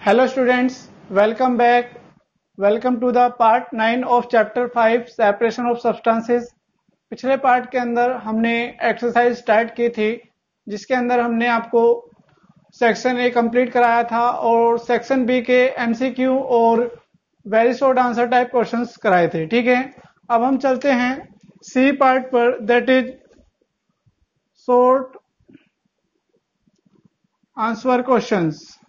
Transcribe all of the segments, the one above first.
Hello students, welcome back. Welcome to the part 9 of chapter 5 separation of substances. पिछले part के अंदर हमने exercise start की थी जिसके अंदर हमने आपको सेक्शन ए कंप्लीट कराया था और सेक्शन बी के एमसीक्यू और very short answer type questions कराए थे। ठीक है, अब हम चलते हैं सी पार्ट पर, that is short answer questions.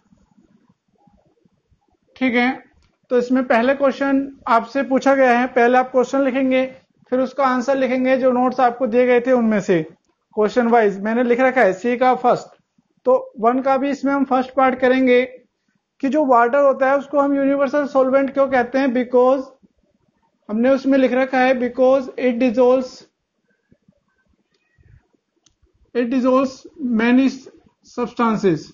ठीक है, तो इसमें पहले क्वेश्चन आपसे पूछा गया है। पहले आप क्वेश्चन लिखेंगे, फिर उसका आंसर लिखेंगे जो नोट्स आपको दिए गए थे उनमें से क्वेश्चन वाइज मैंने लिख रखा है सी का फर्स्ट। तो 1 का भी इसमें हम फर्स्ट पार्ट करेंगे कि जो वाटर होता है उसको हम यूनिवर्सल सॉल्वेंट क्यों कहते हैं। बिकॉज हमने उसमें लिख रखा है because it dissolves many substances.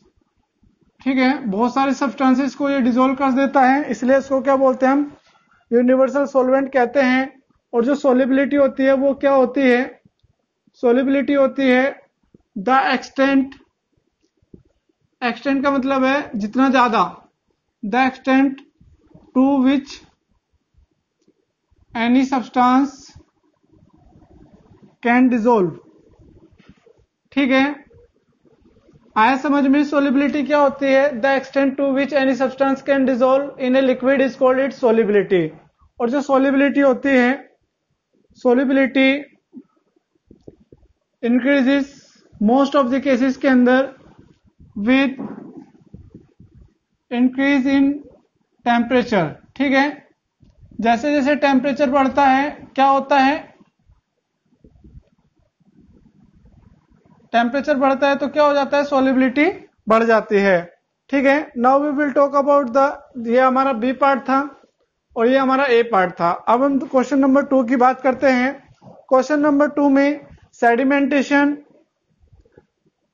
ठीक है, बहुत सारे सब्सटेंसेस को ये डिसॉल्व कर देता है, इसलिए इसको क्या बोलते हैं हम, यूनिवर्सल सॉल्वेंट कहते हैं। और जो सोलिबिलिटी होती है वो क्या होती है, सोलिबिलिटी होती है द एक्सटेंट का मतलब है जितना ज्यादा, the extent to which any substance can dissolve. ठीक है, आया समझ में। सोलिबिलिटी क्या होती है, the extent to which any substance can dissolve in a liquid is called its solubility. और जो सोलिबिलिटी होती है, solubility increases most of the cases के अंदर विद इंक्रीज इन टेम्परेचर। ठीक है, जैसे जैसे टेम्परेचर बढ़ता है क्या होता है, टेम्परेचर बढ़ता है तो क्या हो जाता है, सोलिबिलिटी बढ़ जाती है। ठीक है, now we will talk about ये हमारा बी पार्ट था और ये हमारा ए पार्ट था। अब हम क्वेश्चन नंबर 2 की बात करते हैं। क्वेश्चन नंबर 2 में सेडिमेंटेशन।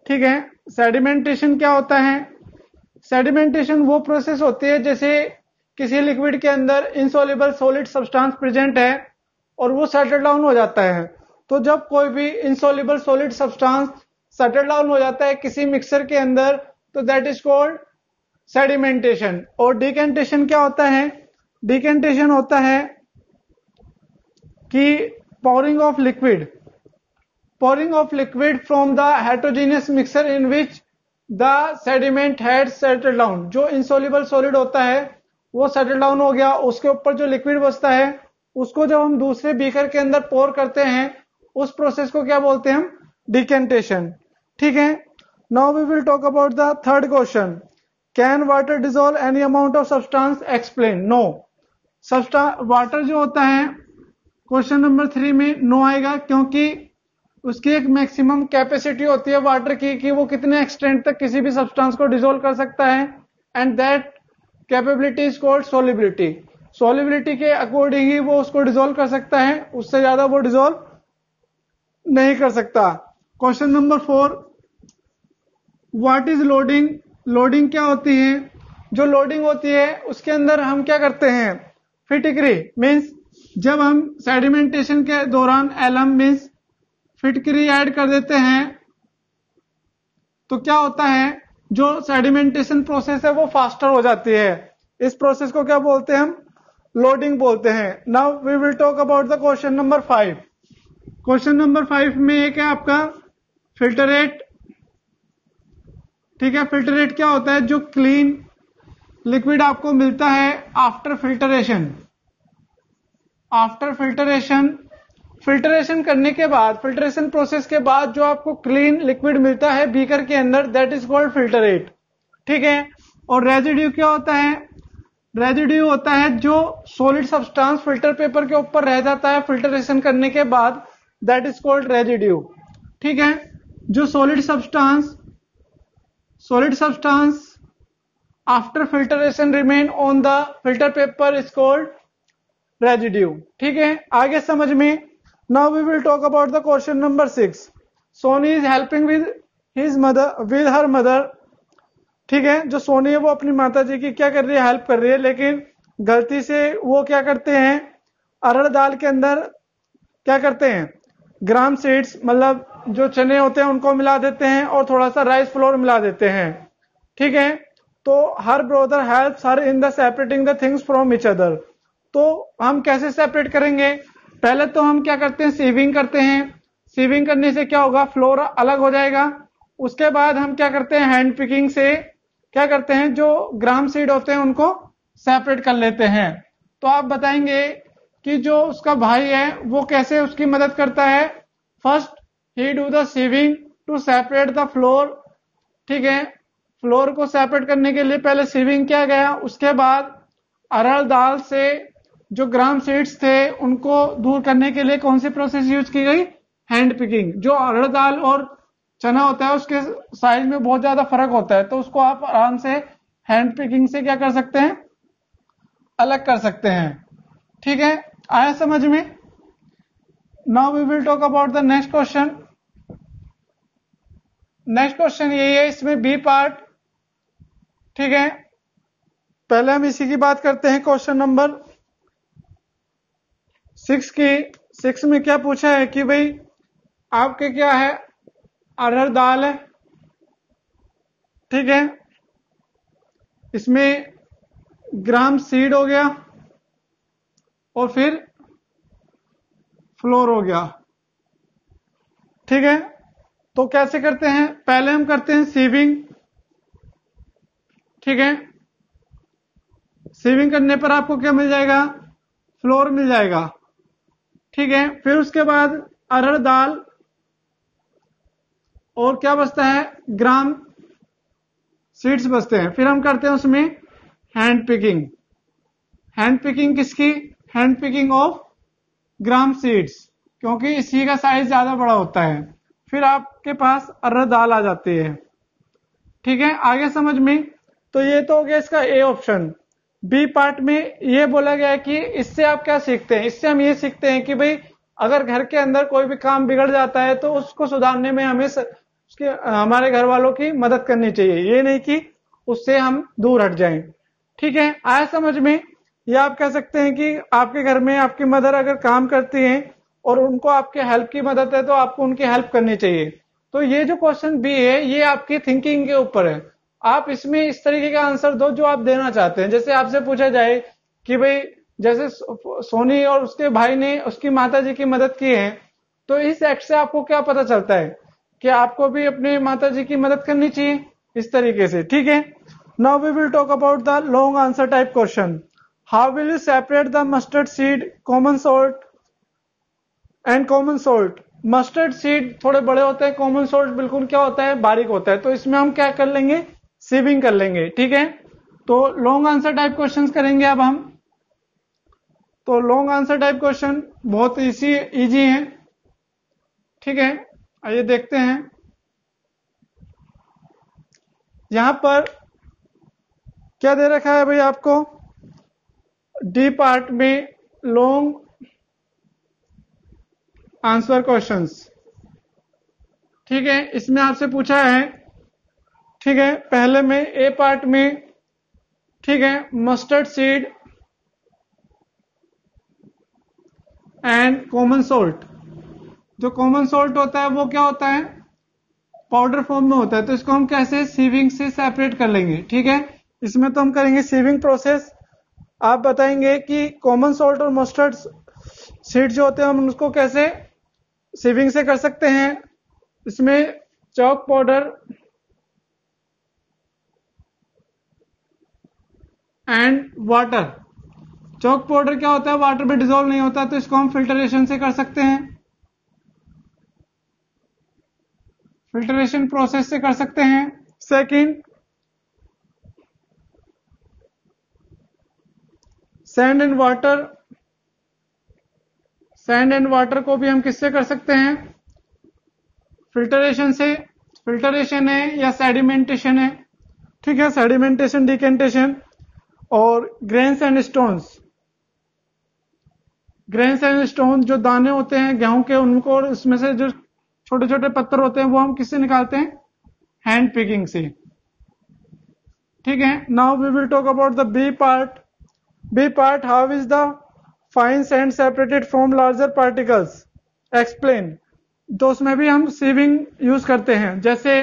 ठीक है, सेडिमेंटेशन क्या होता है, सेडिमेंटेशन वो प्रोसेस होती है जैसे किसी लिक्विड के अंदर इनसॉल्युबल सॉलिड सब्सटेंस प्रेजेंट है और वो सेटल डाउन हो जाता है। तो जब कोई भी insoluble solid substance settle down हो जाता है किसी मिक्सर के अंदर तो दैट इज कॉल्ड सेडिमेंटेशन। और डिकेंटेशन क्या होता है, डिकेंटेशन होता है कि pouring of liquid from the heterogeneous mixture in which the sediment had settled down। जो insoluble solid होता है वो settle down हो गया, उसके ऊपर जो लिक्विड बचता है उसको जब हम दूसरे बीकर के अंदर पोर करते हैं उस प्रोसेस को क्या बोलते हैं हम, डिकेंटेशन। ठीक है, now we will talk about the third question, can water dissolve any amount of substance, explain. No, water जो होता है क्वेश्चन नंबर 3 में नो आएगा क्योंकि उसकी एक मैक्सिमम कैपेसिटी होती है वाटर की कि वो कितने एक्सटेंट तक किसी भी सब्सटेंस को डिसॉल्व कर सकता है, and that capability is called solubility. Solubility के अकॉर्डिंग ही वो उसको डिसॉल्व कर सकता है, उससे ज्यादा वो डिसॉल्व नहीं कर सकता। Question number 4, what is loading. Loading क्या होती है, जो लोडिंग होती है उसके अंदर हम क्या करते हैं, फिटकरी मीन्स जब हम सेडिमेंटेशन के दौरान एलम मीन्स फिटकरी ऐड कर देते हैं तो क्या होता है, जो सेडिमेंटेशन प्रोसेस है वो फास्टर हो जाती है। इस प्रोसेस को क्या बोलते हैं हम, लोडिंग बोलते हैं। Now we will talk about the question number 5। Question number 5 में एक है आपका फिल्टरेट। ठीक है, फिल्टरेट क्या होता है, जो क्लीन लिक्विड आपको मिलता है आफ्टर फिल्टरेशन। आफ्टर फिल्टरेशन करने के बाद, फिल्टरेशन प्रोसेस के बाद जो आपको क्लीन लिक्विड मिलता है बीकर के अंदर दैट इज कॉल्ड फिल्टरेट। ठीक है, और रेजिड्यू क्या होता है, रेजिड्यू होता है जो सॉलिड सब्सटेंस फिल्टर पेपर के ऊपर रह जाता है फिल्टरेशन करने के बाद, दैट इज कॉल्ड रेजिड्यू। ठीक है, जो solid substance after filtration remain on the filter paper is called residue. ठीक है, आगे समझ में। Now we will talk about the question number 6। Soni is helping with her mother. ठीक है, जो सोनी है वो अपनी माता जी की क्या कर रही है, हेल्प कर रही है, लेकिन गलती से वो क्या करते हैं, अरहर दाल के अंदर क्या करते हैं, ग्राम सीड्स मतलब जो चने होते हैं उनको मिला देते हैं और थोड़ा सा राइस फ्लोर मिला देते हैं। ठीक है, तो her brother helps her in the separating the things from each other. तो हम कैसे सेपरेट करेंगे? पहले तो हम क्या करते हैं, सीविंग करते हैं। सीविंग करने से क्या होगा, फ्लोर अलग हो जाएगा। उसके बाद हम क्या करते हैं, हैंड पिकिंग से क्या करते हैं, जो ग्राम सीड होते हैं उनको सेपरेट कर लेते हैं। तो आप बताएंगे कि जो उसका भाई है वो कैसे उसकी मदद करता है। First he do the sieving to separate the flour. ठीक है, फ्लोर को सेपरेट करने के लिए पहले सीविंग किया गया। उसके बाद अरहर दाल से जो ग्राम सीड्स थे उनको दूर करने के लिए कौन सी प्रोसेस यूज की गई, हैंड पिकिंग। जो अरहर दाल और चना होता है उसके साइज में बहुत ज्यादा फर्क होता है, तो उसको आप आराम से हैंड पिकिंग से क्या कर सकते हैं, अलग कर सकते हैं। ठीक है, आया समझ में? Now we will talk about the next question. Next question यही है, इसमें बी पार्ट। ठीक है, पहले हम इसी की बात करते हैं, क्वेश्चन नंबर 6 की। 6 में क्या पूछा है कि भाई आपके क्या है, अरहर दाल है। ठीक है, इसमें ग्राम सीड हो गया और फिर फ्लोर हो गया। ठीक है, तो कैसे करते हैं, पहले हम करते हैं सीविंग। ठीक है, सीविंग करने पर आपको क्या मिल जाएगा, फ्लोर मिल जाएगा। ठीक है, फिर उसके बाद अरहर दाल और क्या बचता है, ग्राम सीड्स बचते हैं। फिर हम करते हैं उसमें हैंड पिकिंग। हैंड पिकिंग किसकी, hand picking of gram seeds, क्योंकि इसी का साइज ज्यादा बड़ा होता है। फिर आपके पास अरहर दाल आ जाती है। ठीक है, आगे समझ में? तो ये तो हो गया इसका ए ऑप्शन। बी पार्ट में ये बोला गया है कि इससे आप क्या सीखते हैं, इससे हम ये सीखते हैं कि भाई अगर घर के अंदर कोई भी काम बिगड़ जाता है तो उसको सुधारने में हमें उसके हमारे घर वालों की मदद करनी चाहिए, ये नहीं कि उससे हम दूर हट जाएं। ठीक है, आया समझ में? या आप कह सकते हैं कि आपके घर में आपकी मदर अगर काम करती हैं और उनको आपके हेल्प की मदद है तो आपको उनकी हेल्प करनी चाहिए। तो ये जो क्वेश्चन बी है ये आपकी थिंकिंग के ऊपर है। आप इसमें इस तरीके का आंसर दो जो आप देना चाहते हैं। जैसे आपसे पूछा जाए कि भाई जैसे सोनी और उसके भाई ने उसकी माता जी की मदद की है, तो इस एक्ट से आपको क्या पता चलता है कि आपको भी अपने माता जी की मदद करनी चाहिए, इस तरीके से। ठीक है, now we will talk about the long answer type question. How will you separate the mustard seed, common salt and common salt. Mustard seed थोड़े बड़े होते हैं, कॉमन सॉल्ट बिल्कुल क्या होता है, बारीक होता है। तो इसमें हम क्या कर लेंगे, सीविंग कर लेंगे। ठीक है, तो लॉन्ग आंसर टाइप क्वेश्चंस करेंगे अब हम। तो लॉन्ग आंसर टाइप क्वेश्चन बहुत इजी है। ठीक है, आइए देखते हैं। यहां पर क्या दे रखा है भाई आपको, डी पार्ट में लॉन्ग आंसर क्वेश्चंस। ठीक है, इसमें आपसे पूछा है, ठीक है, पहले में ए पार्ट में, ठीक है, mustard seed and common salt. जो कॉमन सॉल्ट होता है वो क्या होता है, पाउडर फॉर्म में होता है। तो इसको हम कैसे, सीविंग से सेपरेट कर लेंगे। ठीक है, इसमें तो हम करेंगे सीविंग प्रोसेस। आप बताएंगे कि कॉमन सॉल्ट और मस्टर्ड सीड जो होते हैं हम उसको कैसे सीविंग से कर सकते हैं। इसमें chalk powder and water. Chalk powder क्या होता है, वाटर में डिसॉल्व नहीं होता, तो इसको हम फिल्टरेशन से कर सकते हैं, फिल्टरेशन प्रोसेस से कर सकते हैं। Second, sand and water. Sand and water को भी हम किससे कर सकते हैं, फिल्टरेशन से। फिल्टरेशन है या सेडिमेंटेशन है। ठीक है, सेडिमेंटेशन, डिकेंटेशन। और grains and stones. Grains and stone जो दाने होते हैं गेहूं के, उनको उसमें से जो छोटे छोटे पत्थर होते हैं वो हम किससे निकालते हैं, हैंड पिकिंग से। ठीक है, now we will talk about the B part. B part, how is the fine sand separated from larger particles, explain. तो उसमें भी हम सीविंग यूज करते हैं। जैसे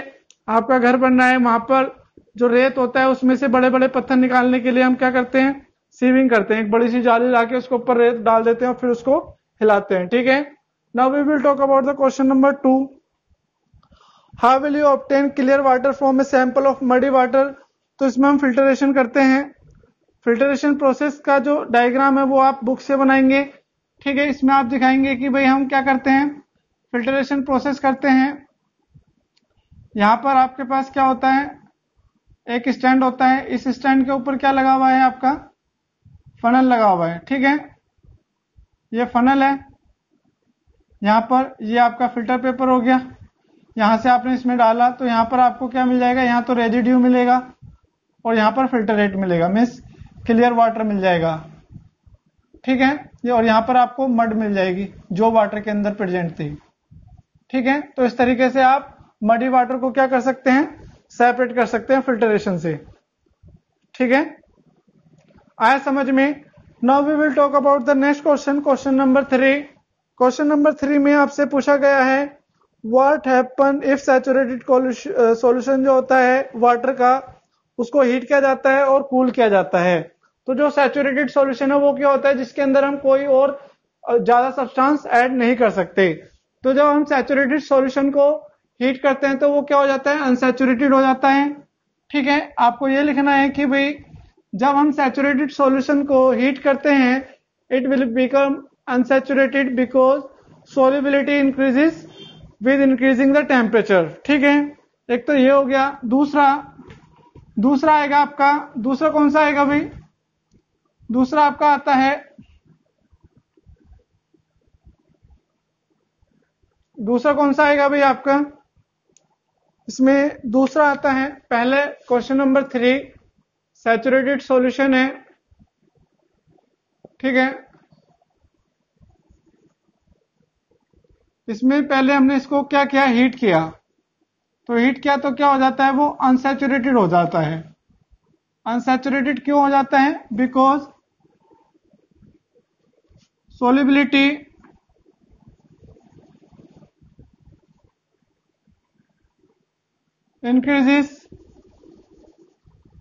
आपका घर बन रहा है, वहां पर जो रेत होता है उसमें से बड़े बड़े पत्थर निकालने के लिए हम क्या करते हैं, सीविंग करते हैं, एक बड़ी सी जाली लाके उसके ऊपर रेत डाल देते हैं और फिर उसको हिलाते हैं। ठीक है, now we will talk about the question number 2। How will you obtain clear water from a sample of muddy water. तो इसमें हम फिल्टरेशन करते हैं। फिल्टरेशन प्रोसेस का जो डायग्राम है वो आप बुक से बनाएंगे। ठीक है, इसमें आप दिखाएंगे कि भाई हम क्या करते हैं, फिल्टरेशन प्रोसेस करते हैं। यहाँ पर आपके पास क्या होता है, एक स्टैंड होता है, इस स्टैंड के ऊपर क्या लगा हुआ है, आपका फनल लगा हुआ है। ठीक है, ये फनल है, यहाँ पर ये आपका फिल्टर पेपर हो गया, यहाँ से आपने इसमें डाला तो यहाँ पर आपको क्या मिल जाएगा, यहाँ तो रेजिड्यू मिलेगा और यहाँ पर फिल्टर रेट मिलेगा, मीन्स क्लियर वाटर मिल जाएगा। ठीक है, ये और यहाँ पर आपको मड मिल जाएगी जो वाटर के अंदर प्रेजेंट थी। ठीक है, तो इस तरीके से आप मडी वाटर को क्या कर सकते हैं, सेपरेट कर सकते हैं फिल्टरेशन से। ठीक है, आया समझ में। Now we will talk about the next question, question number 3। Question number 3 में आपसे पूछा गया है what happen if saturated solution जो होता है वाटर का, उसको हीट किया जाता है और कूल किया जाता है। तो जो सैचुरेटेड सॉल्यूशन है वो क्या होता है, जिसके अंदर हम कोई और ज्यादा सब्सटेंस ऐड नहीं कर सकते। तो जब हम सैचुरेटेड सॉल्यूशन को हीट करते हैं तो वो क्या हो जाता है, अनसैचुरेटेड हो जाता है। ठीक है, आपको ये लिखना है कि भाई जब हम सैचुरेटेड सॉल्यूशन को हीट करते हैं it will become unsaturated because solubility increases with increasing the temperature. ठीक है, एक तो ये हो गया। दूसरा आएगा आपका, दूसरा कौन सा आएगा भाई, दूसरा आपका आता है, दूसरा कौन सा आएगा भाई आपका, इसमें दूसरा आता है, पहले क्वेश्चन नंबर 3 सैचुरेटेड सॉल्यूशन है। ठीक है, इसमें पहले हमने इसको क्या किया, हीट किया, तो हीट किया तो क्या हो जाता है, वो अनसैचुरेटेड हो जाता है। अनसैचुरेटेड क्यों हो जाता है, because solubility increases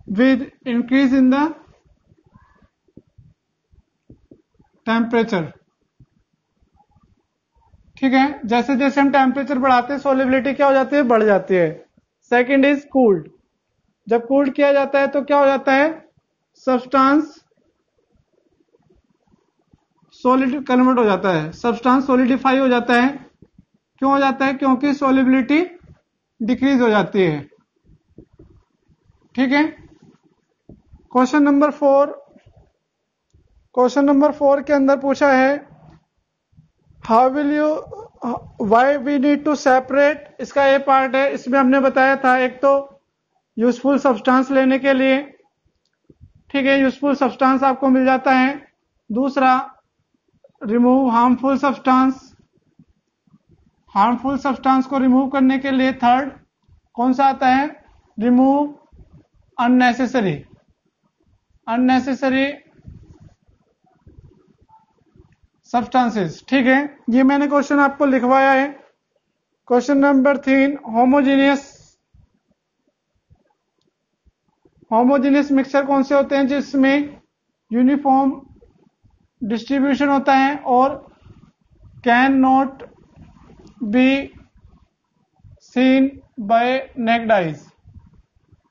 with increase in the temperature। ठीक है, जैसे जैसे हम टेम्परेचर बढ़ाते हैं सोल्युबिलिटी क्या हो जाती है, बढ़ जाती है। सेकंड इज कूल्ड, जब कूल्ड किया जाता है तो क्या हो जाता है, सब्सटेंस सॉलिड कन्वर्ट हो जाता है, सब्सटेंस सॉलिडिफाई हो जाता है। क्यों हो जाता है, क्योंकि सॉल्युबिलिटी डिक्रीज हो जाती है। ठीक है, क्वेश्चन नंबर 4, क्वेश्चन नंबर 4 के अंदर पूछा है how will you why we need to separate. इसका ए पार्ट है, इसमें हमने बताया था एक तो यूजफुल सब्सटेंस लेने के लिए। ठीक है, यूजफुल सब्सटेंस आपको मिल जाता है। दूसरा remove harmful substance, harmful substance को रिमूव करने के लिए थर्ड कौन सा आता है, रिमूव अननेसेसरी सब्सटेंसेस। ठीक है, ये मैंने क्वेश्चन आपको लिखवाया है। क्वेश्चन नंबर 3 होमोजेनियस मिक्सचर कौन से होते हैं, जिसमें यूनिफॉर्म डिस्ट्रीब्यूशन होता है और can not be seen by naked eyes.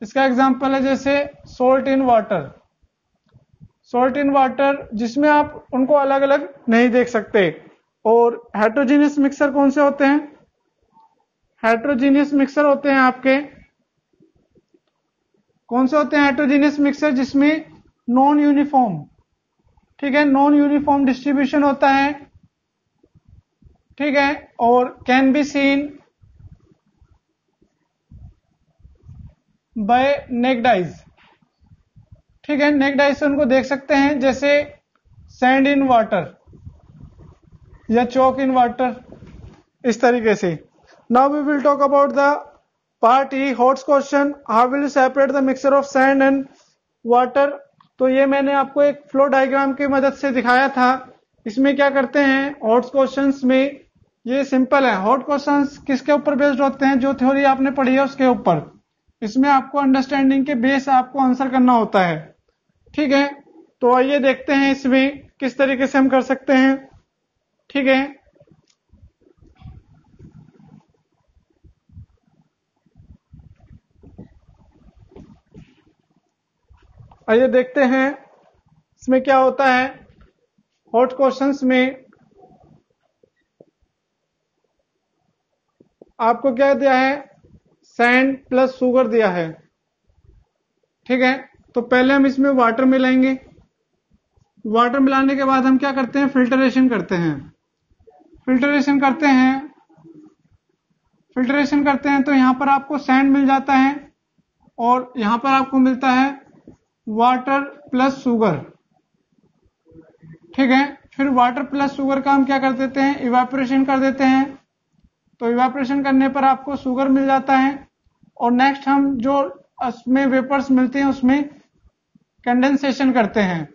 इसका एग्जांपल है जैसे salt in water, salt in water जिसमें आप उनको अलग अलग नहीं देख सकते। और हेट्रोजीनियस मिक्सर कौन से होते हैं, हेट्रोजीनियस मिक्सर होते हैं आपके, कौन से होते हैं हेट्रोजीनियस मिक्सर, जिसमें नॉन यूनिफॉर्म, ठीक है, नॉन यूनिफॉर्म डिस्ट्रीब्यूशन होता है। ठीक है, और can be seen by naked eyes. ठीक है, नेक्ड आइज से उनको देख सकते हैं, जैसे सैंड इन वाटर या चौक इन वाटर, इस तरीके से। Now we will talk about the part E HOTS question, how will you separate the mixture of sand and water. तो ये मैंने आपको एक फ्लो डायग्राम की मदद से दिखाया था। इसमें क्या करते हैं हॉट्स क्वेश्चंस में, ये सिंपल है। हॉट क्वेश्चंस किसके ऊपर बेस्ड होते हैं, जो थ्योरी आपने पढ़ी है उसके ऊपर। इसमें आपको अंडरस्टैंडिंग के बेस आपको आंसर करना होता है। ठीक है, तो आइए देखते हैं इसमें किस तरीके से हम कर सकते हैं। ठीक है, आइए देखते हैं इसमें क्या होता है। हॉट क्वेश्चंस में आपको क्या दिया है, सैंड प्लस शुगर दिया है। ठीक है, तो पहले हम इसमें वाटर मिलाएंगे। वाटर मिलाने के बाद हम क्या करते हैं, फिल्टरेशन करते हैं। फिल्टरेशन करते हैं तो यहां पर आपको सैंड मिल जाता है और यहां पर आपको मिलता है वाटर प्लस शुगर। ठीक है, फिर वाटर प्लस शुगर का हम क्या कर देते हैं, इवापोरेशन कर देते हैं। तो इवापोरेशन करने पर आपको शुगर मिल जाता है और नेक्स्ट हम जो उसमें वेपर्स मिलते हैं उसमें कंडेंसेशन करते हैं।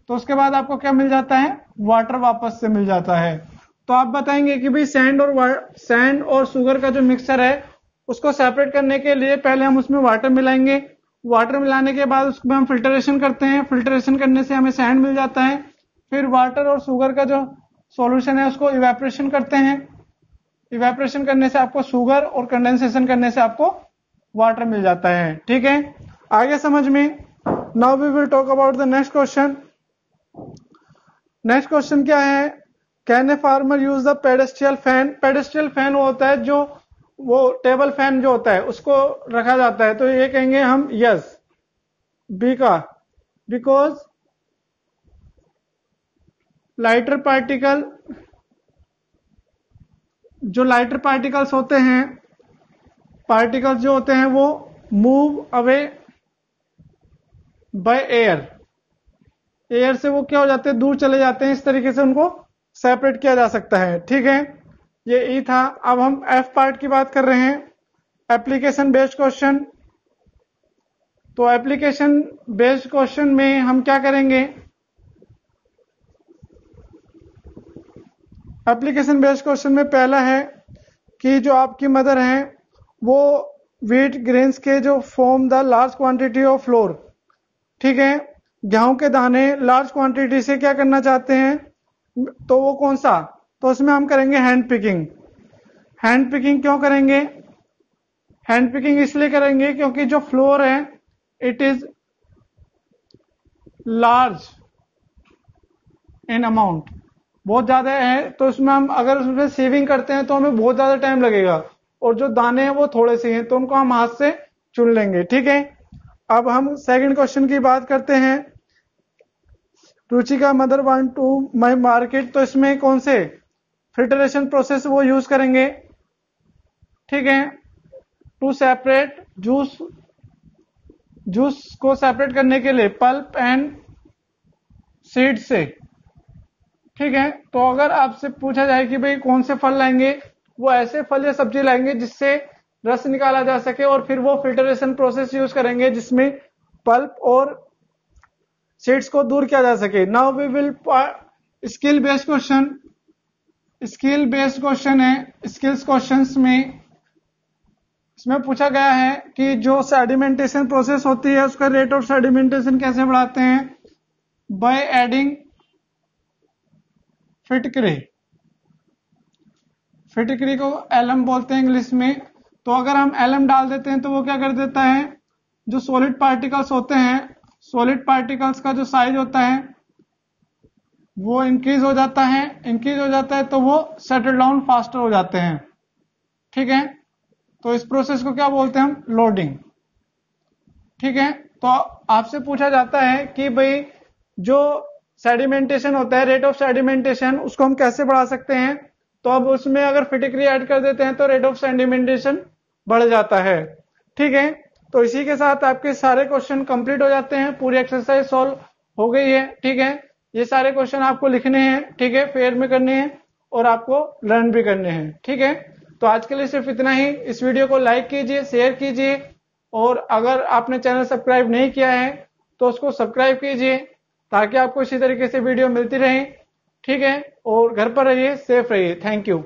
तो उसके बाद आपको क्या मिल जाता है, वाटर वापस से मिल जाता है। तो आप बताएंगे कि भाई सैंड और शुगर का जो मिक्सचर है उसको सेपरेट करने के लिए पहले हम उसमें वाटर मिलाएंगे। वाटर मिलाने के बाद उसमें हम फिल्टरेशन करते हैं। फिल्टरेशन करने से हमें सैंड मिल जाता है। फिर वाटर और शुगर का जो सॉल्यूशन है उसको इवेपोरेशन करते हैं। इवेपोरेशन करने से आपको शुगर और कंडेंसेशन करने से आपको वाटर मिल जाता है। ठीक है, आगे समझ में। Now we will talk about the next question. Next question क्या है, can a farmer use the pedestal fan. Pedestal fan वो होता है जो वो टेबल फैन जो होता है उसको रखा जाता है। तो ये कहेंगे हम यस, बी का, बिकॉज लाइटर पार्टिकल, जो लाइटर पार्टिकल्स होते हैं, पार्टिकल्स जो होते हैं वो move away by air. Air से वो क्या हो जाते हैं, दूर चले जाते हैं। इस तरीके से उनको सेपरेट किया जा सकता है। ठीक है, ये ई था। अब हम एफ पार्ट की बात कर रहे हैं, एप्लीकेशन बेस्ड क्वेश्चन। तो एप्लीकेशन बेस्ड क्वेश्चन में हम क्या करेंगे, एप्लीकेशन बेस्ड क्वेश्चन में पहला है कि जो आपकी मदर है वो व्हीट ग्रेन्स के जो form the large quantity of floor. ठीक है, गेहूं के दाने लार्ज क्वांटिटी से क्या करना चाहते हैं, तो वो कौन सा, तो उसमें हम करेंगे हैंड पिकिंग। हैंड पिकिंग क्यों करेंगे, हैंड पिकिंग इसलिए करेंगे क्योंकि जो फ्लोर है it is large in amount, बहुत ज्यादा है। तो उसमें हम अगर उसमें सेविंग करते हैं तो हमें बहुत ज्यादा टाइम लगेगा और जो दाने हैं वो थोड़े से हैं तो उनको हम हाथ से चुन लेंगे। ठीक है, अब हम सेकंड क्वेश्चन की बात करते हैं। Ruchika mother want to my market. तो इसमें कौन से फिल्टरेशन प्रोसेस वो यूज करेंगे। ठीक है, टू सेपरेट जूस, जूस को सेपरेट करने के लिए पल्प एंड सीड से। ठीक है, तो अगर आपसे पूछा जाए कि भाई कौन से फल लाएंगे, वो ऐसे फल या सब्जी लाएंगे जिससे रस निकाला जा सके और फिर वो फिल्टरेशन प्रोसेस यूज करेंगे जिसमें पल्प और सीड्स को दूर किया जा सके। Now we will skill based question. Skill based question है, स्किल्स क्वेश्चंस में इसमें पूछा गया है कि जो सेडिमेंटेशन प्रोसेस होती है उसका रेट ऑफ सेडिमेंटेशन कैसे बढ़ाते हैं, बाय एडिंग फिटकरी। फिटकरी को एलम बोलते हैं इंग्लिश में। तो अगर हम एलम डाल देते हैं तो वो क्या कर देता है, जो सॉलिड पार्टिकल्स होते हैं, सॉलिड पार्टिकल्स का जो साइज होता है वो इंक्रीज हो जाता है। इंक्रीज हो जाता है तो वो सेटल डाउन फास्टर हो जाते हैं। ठीक है, तो इस प्रोसेस को क्या बोलते हैं हम, लोडिंग। ठीक है, तो आपसे पूछा जाता है कि भाई जो सेडिमेंटेशन होता है, रेट ऑफ सेडिमेंटेशन, उसको हम कैसे बढ़ा सकते हैं। तो अब उसमें अगर फिटिकरी ऐड कर देते हैं तो रेट ऑफ सेडिमेंटेशन बढ़ जाता है। ठीक है, तो इसी के साथ आपके सारे क्वेश्चन कंप्लीट हो जाते हैं, पूरी एक्सरसाइज सॉल्व हो गई है। ठीक है, ये सारे क्वेश्चन आपको लिखने हैं। ठीक है, फेयर में करने हैं और आपको लर्न भी करने हैं। ठीक है, तो आज के लिए सिर्फ इतना ही। इस वीडियो को लाइक कीजिए, शेयर कीजिए और अगर आपने चैनल सब्सक्राइब नहीं किया है तो उसको सब्सक्राइब कीजिए ताकि आपको इसी तरीके से वीडियो मिलती रहे। ठीक है, और घर पर रहिए, सेफ रहिए। Thank you.